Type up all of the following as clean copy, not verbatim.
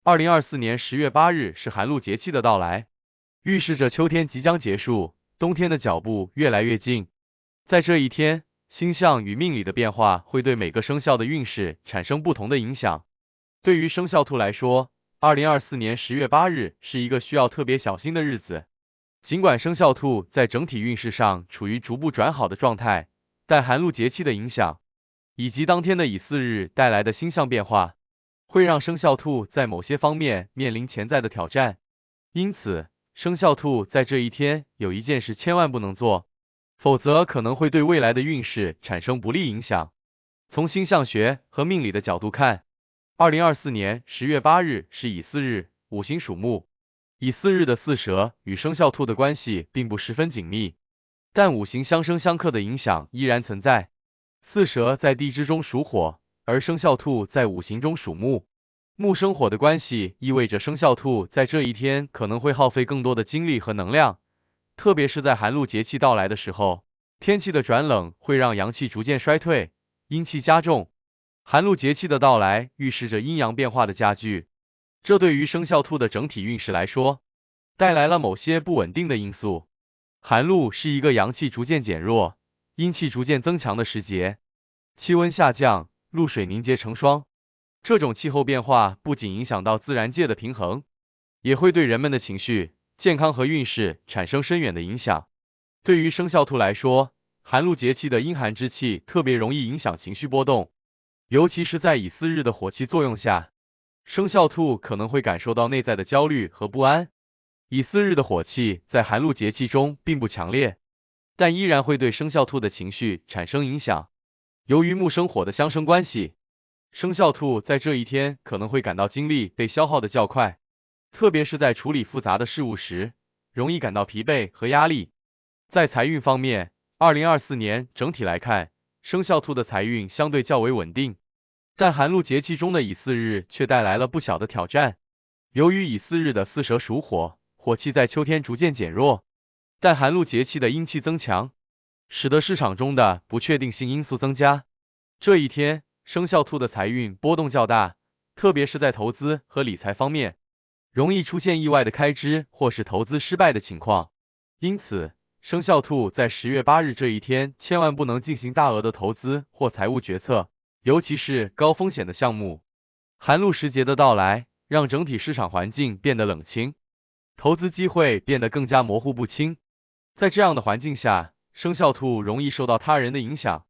2024年10月8日是寒露节气的到来，预示着秋天即将结束，冬天的脚步越来越近。在这一天，星象与命理的变化会对每个生肖的运势产生不同的影响。对于生肖兔来说，2024年10月8日是一个需要特别小心的日子。尽管生肖兔在整体运势上处于逐步转好的状态，但寒露节气的影响，以及当天的乙巳日带来的星象变化，会让生肖兔在某些方面面临潜在的挑战。因此，生肖兔在这一天有一件事千万不能做，否则可能会对未来的运势产生不利影响。从星象学和命理的角度看，2024年10月8日是乙巳日，五行属木。乙巳日的巳蛇与生肖兔的关系并不十分紧密，但五行相生相克的影响依然存在。巳蛇在地支中属火，而生肖兔在五行中属木。木生火的关系意味着生肖兔在这一天可能会耗费更多的精力和能量，特别是在寒露节气到来的时候，天气的转冷会让阳气逐渐衰退，阴气加重。寒露节气的到来预示着阴阳变化的加剧，这对于生肖兔的整体运势来说，带来了某些不稳定的因素。寒露是一个阳气逐渐减弱，阴气逐渐增强的时节，气温下降，露水凝结成霜。这种气候变化不仅影响到自然界的平衡，也会对人们的情绪、健康和运势产生深远的影响。对于生肖兔来说，寒露节气的阴寒之气特别容易影响情绪波动，尤其是在乙巳日的火气作用下，生肖兔可能会感受到内在的焦虑和不安。乙巳日的火气在寒露节气中并不强烈，但依然会对生肖兔的情绪产生影响。由于木生火的相生关系，生肖兔在这一天可能会感到精力被消耗的较快，特别是在处理复杂的事物时，容易感到疲惫和压力。在财运方面，2024年整体来看，生肖兔的财运相对较为稳定，但寒露节气中的乙巳日却带来了不小的挑战。由于乙巳日的巳蛇属火，火气在秋天逐渐减弱，但寒露节气的阴气增强，使得市场中的不确定性因素增加。这一天，生肖兔的财运波动较大，特别是在投资和理财方面，容易出现意外的开支或是投资失败的情况。因此，生肖兔在10月8日这一天千万不能进行大额的投资或财务决策，尤其是高风险的项目。寒露时节的到来，让整体市场环境变得冷清，投资机会变得更加模糊不清。在这样的环境下，生肖兔容易受到他人的影响，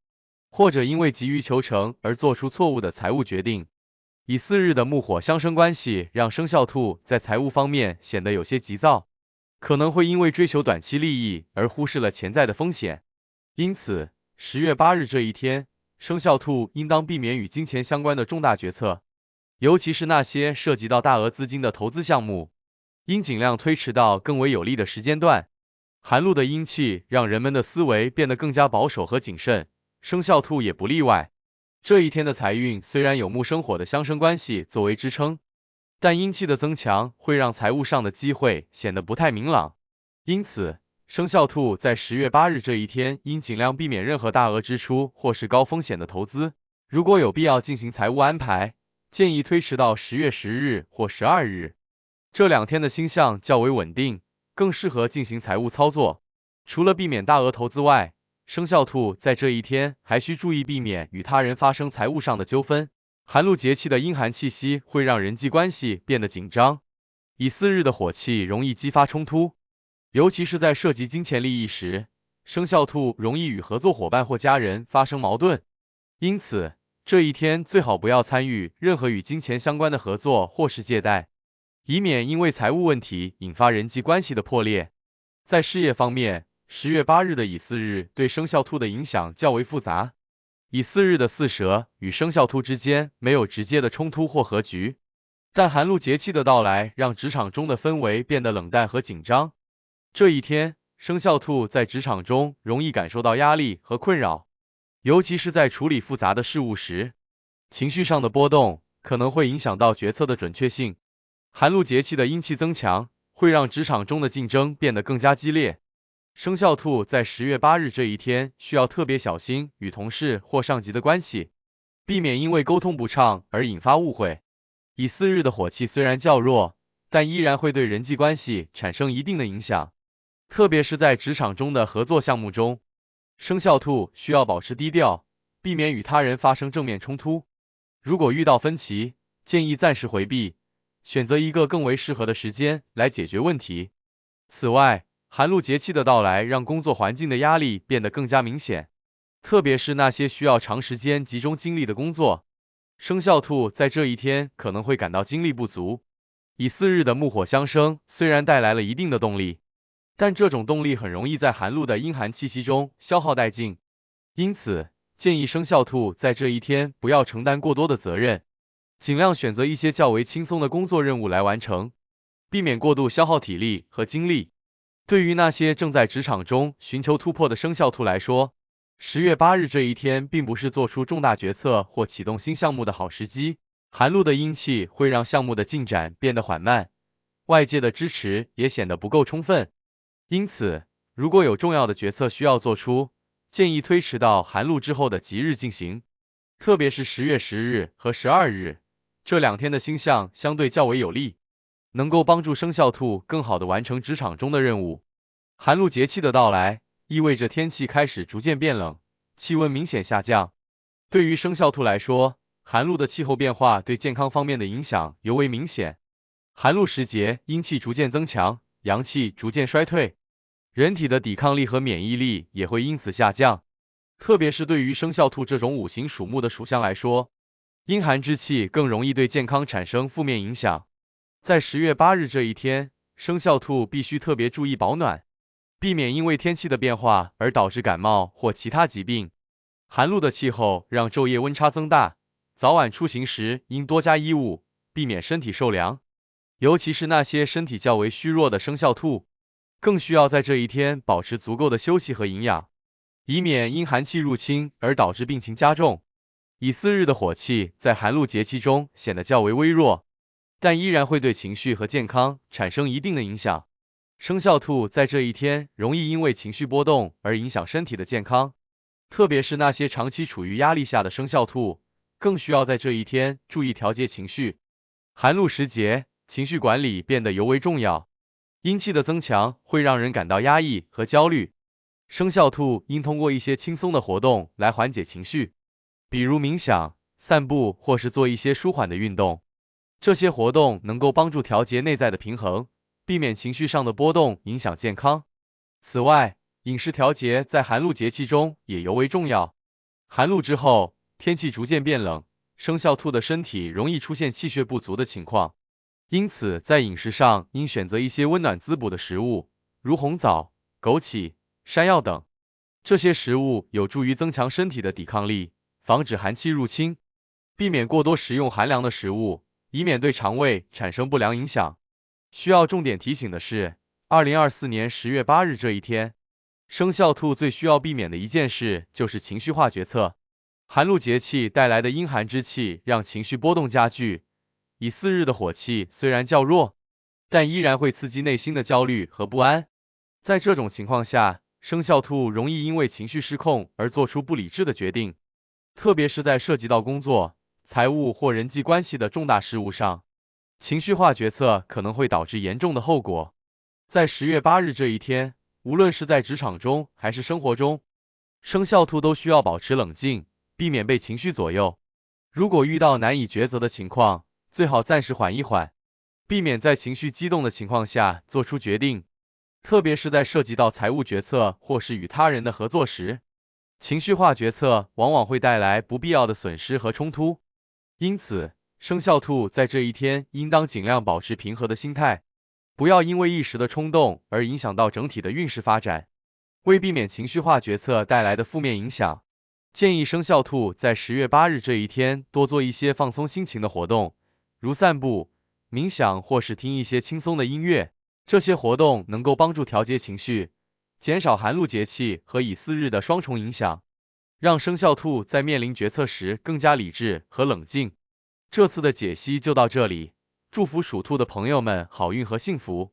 或者因为急于求成而做出错误的财务决定。乙巳日的木火相生关系让生肖兔在财务方面显得有些急躁，可能会因为追求短期利益而忽视了潜在的风险。因此，10月8日这一天，生肖兔应当避免与金钱相关的重大决策，尤其是那些涉及到大额资金的投资项目，应尽量推迟到更为有利的时间段。寒露的阴气让人们的思维变得更加保守和谨慎，生肖兔也不例外。这一天的财运虽然有木生火的相生关系作为支撑，但阴气的增强会让财务上的机会显得不太明朗。因此，生肖兔在10月8日这一天应尽量避免任何大额支出或是高风险的投资。如果有必要进行财务安排，建议推迟到10月10日或12日。这两天的星象较为稳定，更适合进行财务操作。除了避免大额投资外，生肖兔在这一天还需注意避免与他人发生财务上的纠纷。寒露节气的阴寒气息会让人际关系变得紧张，乙巳日的火气容易激发冲突，尤其是在涉及金钱利益时，生肖兔容易与合作伙伴或家人发生矛盾。因此，这一天最好不要参与任何与金钱相关的合作或是借贷，以免因为财务问题引发人际关系的破裂。在事业方面，10月8日的乙巳日对生肖兔的影响较为复杂。乙巳日的巳蛇与生肖兔之间没有直接的冲突或和局，但寒露节气的到来让职场中的氛围变得冷淡和紧张。这一天，生肖兔在职场中容易感受到压力和困扰，尤其是在处理复杂的事务时，情绪上的波动可能会影响到决策的准确性。寒露节气的阴气增强，会让职场中的竞争变得更加激烈。生肖兔在10月8日这一天需要特别小心与同事或上级的关系，避免因为沟通不畅而引发误会。乙巳日的火气虽然较弱，但依然会对人际关系产生一定的影响，特别是在职场中的合作项目中，生肖兔需要保持低调，避免与他人发生正面冲突。如果遇到分歧，建议暂时回避，选择一个更为适合的时间来解决问题。此外，寒露节气的到来让工作环境的压力变得更加明显，特别是那些需要长时间集中精力的工作，生肖兔在这一天可能会感到精力不足。乙巳日的木火相生虽然带来了一定的动力，但这种动力很容易在寒露的阴寒气息中消耗殆尽，因此建议生肖兔在这一天不要承担过多的责任，尽量选择一些较为轻松的工作任务来完成，避免过度消耗体力和精力。对于那些正在职场中寻求突破的生肖兔来说，10月8日这一天并不是做出重大决策或启动新项目的好时机。寒露的阴气会让项目的进展变得缓慢，外界的支持也显得不够充分。因此，如果有重要的决策需要做出，建议推迟到寒露之后的吉日进行。特别是10月10日和12日，这2天的星象相对较为有利，能够帮助生肖兔更好地完成职场中的任务。寒露节气的到来，意味着天气开始逐渐变冷，气温明显下降。对于生肖兔来说，寒露的气候变化对健康方面的影响尤为明显。寒露时节，阴气逐渐增强，阳气逐渐衰退，人体的抵抗力和免疫力也会因此下降。特别是对于生肖兔这种五行属木的属相来说，阴寒之气更容易对健康产生负面影响。在10月8日这一天，生肖兔必须特别注意保暖，避免因为天气的变化而导致感冒或其他疾病。寒露的气候让昼夜温差增大，早晚出行时应多加衣物，避免身体受凉。尤其是那些身体较为虚弱的生肖兔，更需要在这一天保持足够的休息和营养，以免因寒气入侵而导致病情加重。乙巳日的火气在寒露节气中显得较为微弱，但依然会对情绪和健康产生一定的影响。生肖兔在这一天容易因为情绪波动而影响身体的健康，特别是那些长期处于压力下的生肖兔，更需要在这一天注意调节情绪。寒露时节，情绪管理变得尤为重要，阴气的增强会让人感到压抑和焦虑。生肖兔应通过一些轻松的活动来缓解情绪，比如冥想、散步或是做一些舒缓的运动。这些活动能够帮助调节内在的平衡，避免情绪上的波动影响健康。此外，饮食调节在寒露节气中也尤为重要。寒露之后，天气逐渐变冷，生肖兔的身体容易出现气血不足的情况，因此在饮食上应选择一些温暖滋补的食物，如红枣、枸杞、山药等。这些食物有助于增强身体的抵抗力，防止寒气入侵。避免过多食用寒凉的食物，以免对肠胃产生不良影响。需要重点提醒的是，2024年10月8日这一天，生肖兔最需要避免的一件事就是情绪化决策。寒露节气带来的阴寒之气让情绪波动加剧，乙巳日的火气虽然较弱，但依然会刺激内心的焦虑和不安。在这种情况下，生肖兔容易因为情绪失控而做出不理智的决定，特别是在涉及到工作、财务或人际关系的重大事务上，情绪化决策可能会导致严重的后果。在10月8日这一天，无论是在职场中还是生活中，生肖兔都需要保持冷静，避免被情绪左右。如果遇到难以抉择的情况，最好暂时缓一缓，避免在情绪激动的情况下做出决定，特别是在涉及到财务决策或是与他人的合作时，情绪化决策往往会带来不必要的损失和冲突。因此，生肖兔在这一天应当尽量保持平和的心态，不要因为一时的冲动而影响到整体的运势发展。为避免情绪化决策带来的负面影响，建议生肖兔在10月8日这一天多做一些放松心情的活动，如散步、冥想或是听一些轻松的音乐。这些活动能够帮助调节情绪，减少寒露节气和乙巳日的双重影响，让生肖兔在面临决策时更加理智和冷静。这次的解析就到这里，祝福属兔的朋友们好运和幸福。